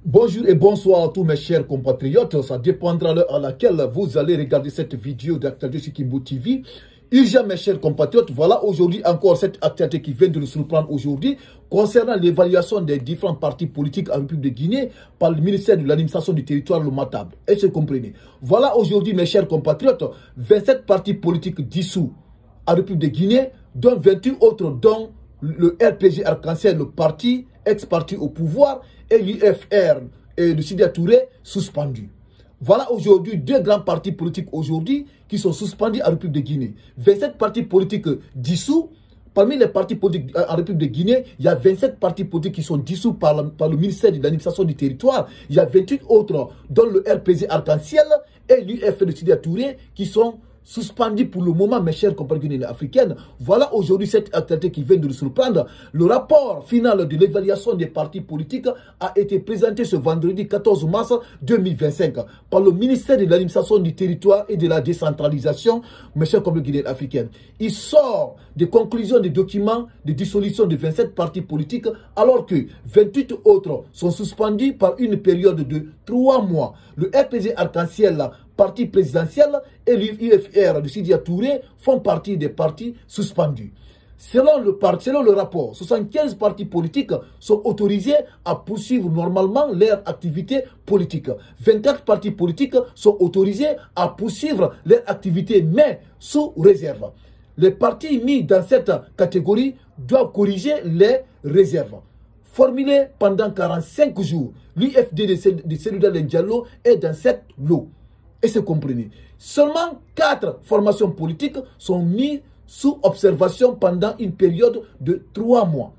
Bonjour et bonsoir à tous mes chers compatriotes. Ça dépendra de l'heure à laquelle vous allez regarder cette vidéo d'actualité sur Kimbo TV. Urgent mes chers compatriotes, voilà aujourd'hui encore cette actualité qui vient de nous surprendre aujourd'hui concernant l'évaluation des différents partis politiques en République de Guinée par le ministère de l'administration du territoire, le MATAB. Est-ce que vous comprenez? Voilà aujourd'hui mes chers compatriotes, 27 partis politiques dissous en République de Guinée, dont 28 autres dont le RPG Arc-en-Ciel, le parti, ex-parti au pouvoir, et l'UFR de Sidya Touré suspendu. Voilà aujourd'hui deux grands partis politiques aujourd'hui qui sont suspendus en République de Guinée. 27 partis politiques dissous. Parmi les partis politiques en République de Guinée, il y a 27 partis politiques qui sont dissous par le ministère de l'administration du territoire. Il y a 28 autres, dont le RPG Arc-en-Ciel et l'UFR de Sidya Touré, qui sont suspendus pour le moment, mes chers compatriotes africains. Voilà aujourd'hui cette actualité qui vient de nous surprendre. Le rapport final de l'évaluation des partis politiques a été présenté ce vendredi 14 mars 2025 par le ministère de l'administration du territoire et de la décentralisation, mes chers compatriotes africains. Il sort des conclusions des documents de dissolution de 27 partis politiques alors que 28 autres sont suspendus par une période de 3 mois. Le RPG Arc-en-Ciel, parti présidentiel, et l'UFR de Sidya Touré font partie des partis suspendus. Selon le rapport, 75 partis politiques sont autorisés à poursuivre normalement leur activité politique. 24 partis politiques sont autorisés à poursuivre leur activité, mais sous réserve. Les partis mis dans cette catégorie doivent corriger les réserves. Formulées pendant 45 jours, l'UFD de Cellula Diallo est dans cette lot. Et c'est compris. Seulement 4 formations politiques sont mises sous observation pendant une période de 3 mois.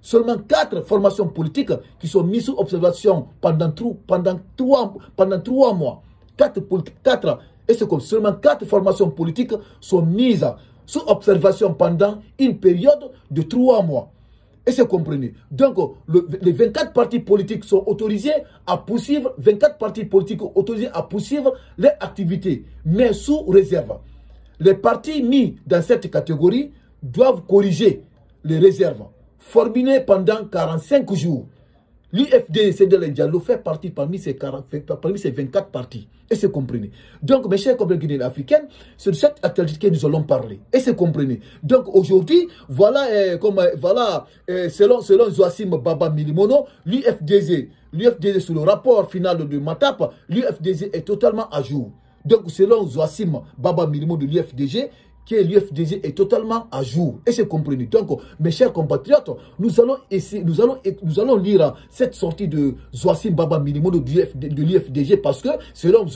Seulement 4 formations politiques qui sont mises sous observation pendant 3 mois. Seulement 4 formations politiques sont mises sous observation pendant une période de 3 mois. Et c'est compris. Donc, les 24 partis politiques sont autorisés à poursuivre, 24 partis politiques autorisés à poursuivre leurs activités, mais sous réserve. Les partis mis dans cette catégorie doivent corriger les réserves formulées pendant 45 jours. L'UFD Cellula Diallo fait partie parmi ces 24 partis. Et c'est compris. Donc, mes chers compatriotes africains, c'est de cette actualité que nous allons parler. Et c'est compris. Donc, aujourd'hui, voilà, selon Joachim Baba Milimono, l'UFDG sur le rapport final de MATAP, l'UFDG est totalement à jour. Donc, selon Joachim Baba Milimono de l'UFDG, que l'UFDG est totalement à jour. Et c'est compris. Donc, mes chers compatriotes, nous allons lire cette sortie de Joachim Baba Milimono de l'UFDG parce que selon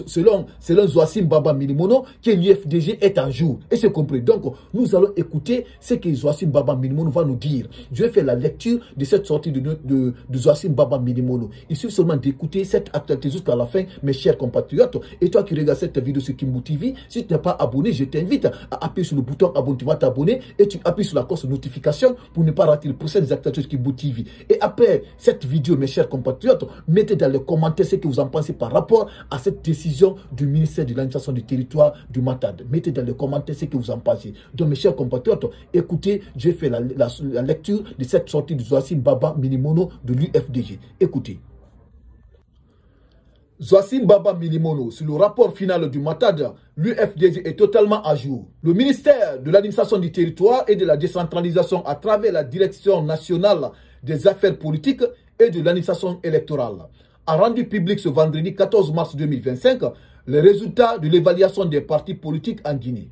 Joachim Baba Milimono, que l'UFDG est à jour. Et c'est compris. Donc, nous allons écouter ce que Joachim Baba Milimono va nous dire. Je vais faire la lecture de cette sortie de Joachim Baba Milimono. Il suffit seulement d'écouter cette actualité jusqu'à la fin, mes chers compatriotes. Et toi qui regardes cette vidéo sur Kimbo TV, si tu n'es pas abonné, je t'invite à appuyer sur le bouton abonner, tu vas t'abonner et tu appuies sur la cloche de notification pour ne pas rater les prochaines actualités de Kimbo TV. Et après cette vidéo, mes chers compatriotes, mettez dans les commentaires ce que vous en pensez par rapport à cette décision du ministère de l'administration du territoire du MATAB. Mettez dans les commentaires ce que vous en pensez. Donc, mes chers compatriotes, écoutez, je fais la lecture de cette sortie de Joachim Baba Milimono de l'UFDG. Écoutez. Joachim Baba Milimono, sur le rapport final du MATAB, l'UFDG est totalement à jour. Le ministère de l'administration du territoire et de la décentralisation à travers la direction nationale des affaires politiques et de l'administration électorale a rendu public ce vendredi 14 mars 2025 les résultats de l'évaluation des partis politiques en Guinée.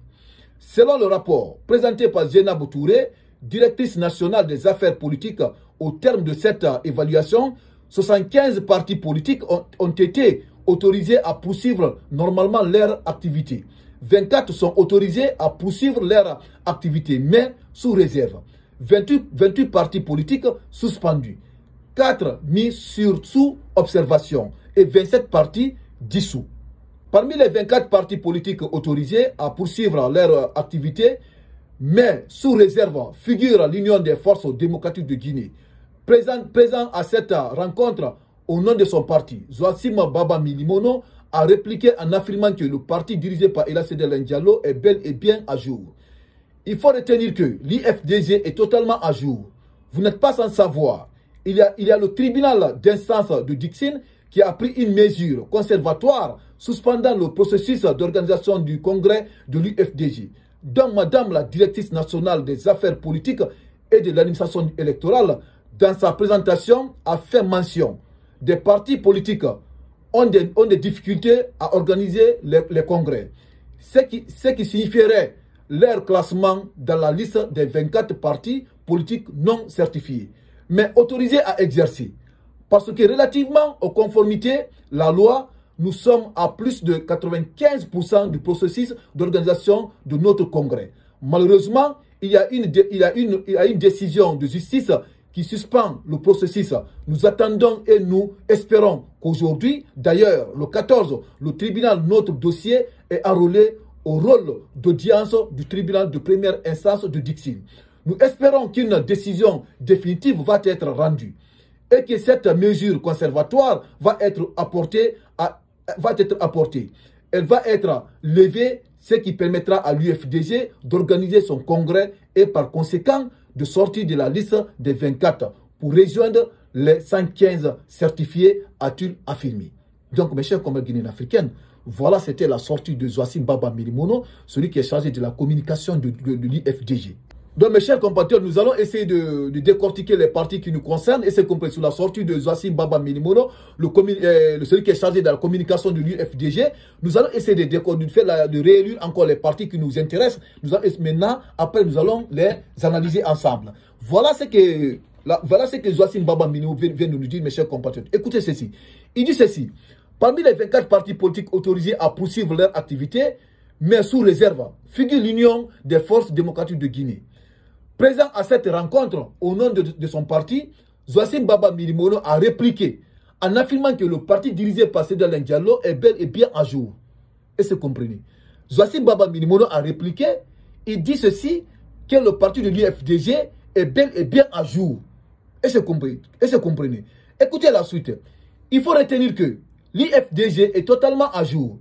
Selon le rapport présenté par Zainabou Touré, directrice nationale des affaires politiques, au terme de cette évaluation, 75 partis politiques ont été autorisés à poursuivre normalement leur activité. 24 sont autorisés à poursuivre leur activité, mais sous réserve. 28 partis politiques suspendus. 4 mis sous observation et 27 partis dissous. Parmi les 24 partis politiques autorisés à poursuivre leur activité, mais sous réserve, figure l'Union des forces démocratiques de Guinée. Présent à cette rencontre au nom de son parti, Joachim Baba Milimono a répliqué en affirmant que le parti dirigé par Cellula Diallo est bel et bien à jour. Il faut retenir que l'IFDG est totalement à jour. Vous n'êtes pas sans savoir il y a le tribunal d'instance de Dixine qui a pris une mesure conservatoire suspendant le processus d'organisation du congrès de l'UFDG, dont Madame la directrice nationale des affaires politiques et de l'administration électorale, dans sa présentation, a fait mention. Des partis politiques ont des difficultés à organiser les congrès, ce qui signifierait leur classement dans la liste des 24 partis politiques non certifiés, mais autorisés à exercer. Parce que relativement aux conformités, la loi, nous sommes à plus de 95% du processus d'organisation de notre congrès. Malheureusement, il y a une décision de justice qui suspend le processus. Nous attendons et nous espérons qu'aujourd'hui, d'ailleurs, le 14, le tribunal, notre dossier est enrôlé au rôle d'audience du tribunal de première instance de Dixine. Nous espérons qu'une décision définitive va être rendue et que cette mesure conservatoire va être apportée. Elle va être levée, ce qui permettra à l'UFDG d'organiser son congrès et par conséquent de sortir de la liste des 24 pour rejoindre les 115 certifiés, a-t-il affirmé. Donc, mes chers collègues guinéens africains, voilà, c'était la sortie de Joacim Baba Milimono, celui qui est chargé de la communication de l'UFDG. Donc, mes chers compatriotes, nous allons essayer de décortiquer les parties qui nous concernent, et c'est compris sous la sortie de Joacim Baba Milimono, celui qui est chargé de la communication de l'UFDG. Nous allons essayer de réélire encore les parties qui nous intéressent. Maintenant, après, nous allons les analyser ensemble. Voilà ce que Joacim Baba Milimono vient de nous dire, mes chers compatriotes. Écoutez ceci. Il dit ceci. Parmi les 24 partis politiques autorisés à poursuivre leur activité, mais sous réserve, figure l'Union des forces démocratiques de Guinée. Présent à cette rencontre, au nom de son parti, Joacim Baba Milimono a répliqué en affirmant que le parti dirigé par Sédalin Diallo est bel et bien à jour. Et c'est comprenez. Joacim Baba Milimono a répliqué, il dit ceci, que le parti de l'UFDG est bel et bien à jour. Et c'est comprenez. Écoutez la suite. Il faut retenir que l'IFDG est totalement à jour.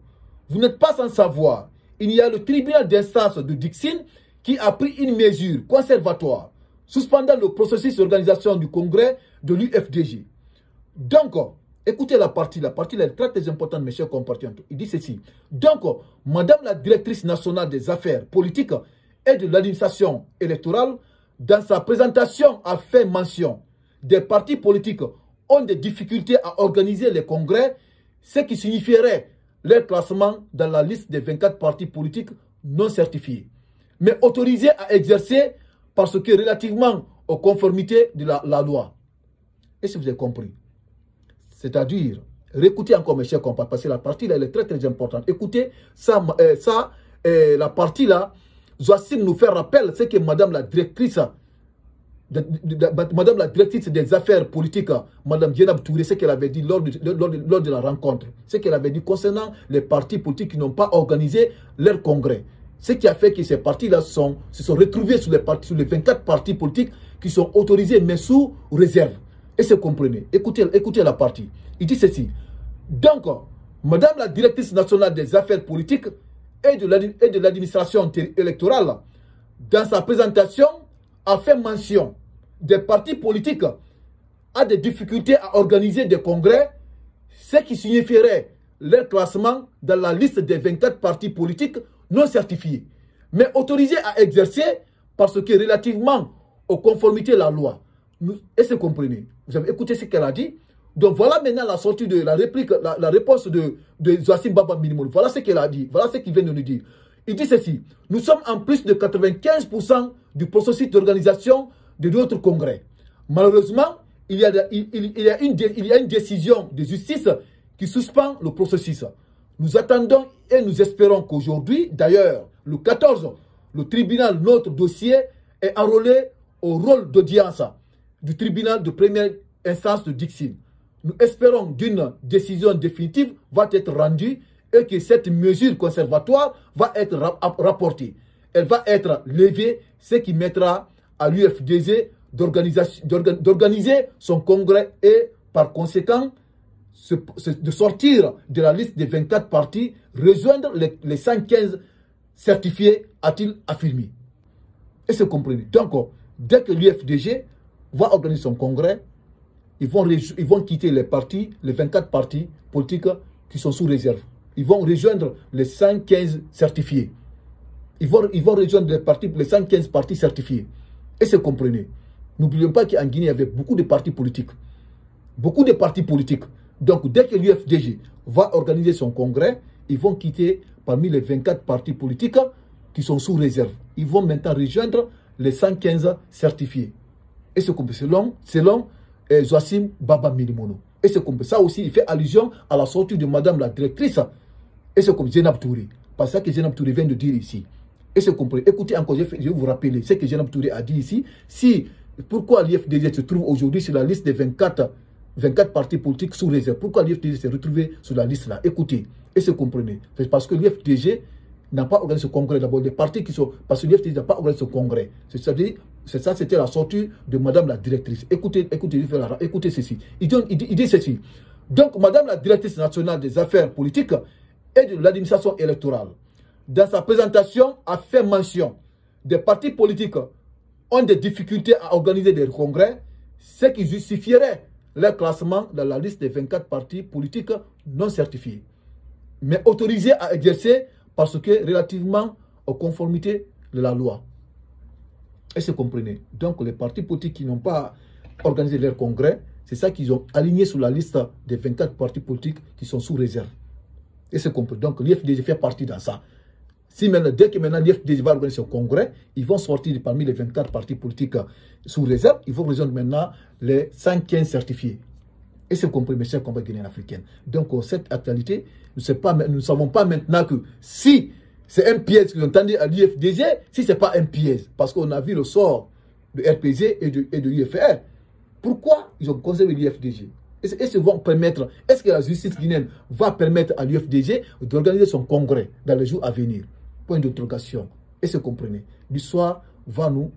Vous n'êtes pas sans savoir. Il y a le tribunal d'instance de Dixine qui a pris une mesure conservatoire, suspendant le processus d'organisation du congrès de l'UFDG. Donc, écoutez la partie là est très, très importante, mes chers compatriotes. Il dit ceci. Donc, Madame la directrice nationale des affaires politiques et de l'administration électorale, dans sa présentation, a fait mention des partis politiques ont des difficultés à organiser les congrès, ce qui signifierait leur classement dans la liste des 24 partis politiques non certifiés, mais autorisés à exercer parce que relativement aux conformités de la loi. Et si vous avez compris, c'est-à-dire, réécoutez encore mes chers compatriotes, parce que la partie là elle est très très importante. Écoutez, la partie là, Joacim nous fait rappel, c'est que Madame la directrice Madame la directrice des affaires politiques, Madame Dienab Touré, ce qu'elle avait dit lors de la rencontre, ce qu'elle avait dit concernant les partis politiques qui n'ont pas organisé leur congrès. Ce qui a fait que ces partis-là se sont retrouvés sur les 24 partis politiques qui sont autorisés mais sous réserve. Et c'est comprenez. Écoutez la partie. Il dit ceci. Donc, Madame la directrice nationale des affaires politiques et de l'administration électorale, dans sa présentation, a fait mention des partis politiques a des difficultés à organiser des congrès, ce qui signifierait leur classement dans la liste des 24 partis politiques non certifiés, mais autorisés à exercer parce que relativement aux conformités de la loi. Et c'est comprenez. Vous avez écouté ce qu'elle a dit. Donc voilà maintenant la sortie de la réplique, la réponse de Joacim Baba Milimono. Voilà ce qu'elle a dit. Voilà ce qu'il vient de nous dire. Il dit ceci. Nous sommes en plus de 95% du processus d'organisation de notre congrès. Malheureusement, il y a une décision de justice qui suspend le processus. Nous attendons et nous espérons qu'aujourd'hui, d'ailleurs, le 14, le tribunal, notre dossier est enrôlé au rôle d'audience du tribunal de première instance de Dixine. Nous espérons qu'une décision définitive va être rendue et que cette mesure conservatoire va être rapportée. Elle va être levée, ce qui mettra à l'UFDG d'organiser son congrès et par conséquent de sortir de la liste des 24 partis, rejoindre les 115 certifiés, a-t-il affirmé. Et c'est compris. Donc, dès que l'UFDG va organiser son congrès, ils vont quitter les partis, les 24 partis politiques qui sont sous réserve. Ils vont rejoindre les 115 certifiés. Ils vont rejoindre les 115 partis certifiés. Et c'est comprenez. N'oublions pas qu'en Guinée, il y avait beaucoup de partis politiques. Beaucoup de partis politiques. Donc, dès que l'UFDG va organiser son congrès, ils vont quitter parmi les 24 partis politiques qui sont sous réserve. Ils vont maintenant rejoindre les 115 certifiés. Et c'est comme selon Joachim Baba Milimono. Et c'est comme ça aussi, il fait allusion à la sortie de madame la directrice. Et c'est comme Zénab Touré. Parce que Zénab Touré vient de dire ici. Et c'est compris. Écoutez encore, je vais vous rappeler ce que Zénab Touré a dit ici. Pourquoi l'IFDG se trouve aujourd'hui sur la liste des 24 partis politiques sous réserve. Pourquoi l'IFDG s'est retrouvé sur la liste là? Écoutez, et se comprenez. C'est parce que l'IFDG n'a pas organisé ce congrès d'abord. Les partis qui sont... Parce que l'IFDG n'a pas organisé ce congrès. C'est-à-dire, c'était la sortie de madame la directrice. Écoutez ceci. Il dit ceci. Donc, madame la directrice nationale des affaires politiques et de l'administration électorale, dans sa présentation, a fait mention des partis politiques ont des difficultés à organiser des congrès, ce qui justifierait leur classement dans la liste des 24 partis politiques non certifiés, mais autorisés à exercer parce que relativement aux conformités de la loi. Et c'est comprenez. Donc les partis politiques qui n'ont pas organisé leur congrès, c'est ça qu'ils ont aligné sur la liste des 24 partis politiques qui sont sous réserve. Et c'est compris. Donc l'IFDG fait partie dans ça. Si maintenant, dès que maintenant l'IFDG va organiser son congrès, ils vont sortir parmi les 24 partis politiques sous réserve, ils vont rejoindre maintenant les 115 certifiés. Et c'est compris, mes chers compatriotes guinéens africains. Donc, cette actualité, nous ne savons pas maintenant que si c'est un piège qu'ils ont tendu à l'IFDG, si ce n'est pas un piège, parce qu'on a vu le sort de RPG et de l'UFR. Pourquoi ils ont conservé l'IFDG? Est-ce que la justice guinéenne va permettre à l'UFDG d'organiser son congrès dans les jours à venir? Point d'interrogation. Et se comprenez. L'histoire va nous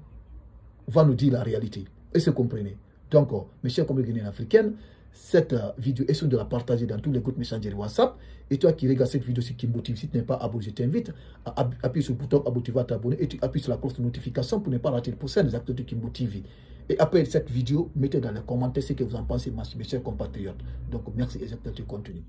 dire la réalité. Et se comprenez. Donc, mes chers compatriotes guinéens africains, cette vidéo est de la partager dans tous les groupes Messenger WhatsApp. Et toi qui regardes cette vidéo sur Kimbo TV, si tu n'es pas abonné, je t'invite à appuyer sur le bouton abonner, tu vas t'abonner et tu appuies sur la cloche de notification pour ne pas rater le prochain des acteurs de Kimbo TV. Et après cette vidéo, mettez dans les commentaires ce que vous en pensez, mes chers compatriotes. Donc, merci et j'espère que tu continues.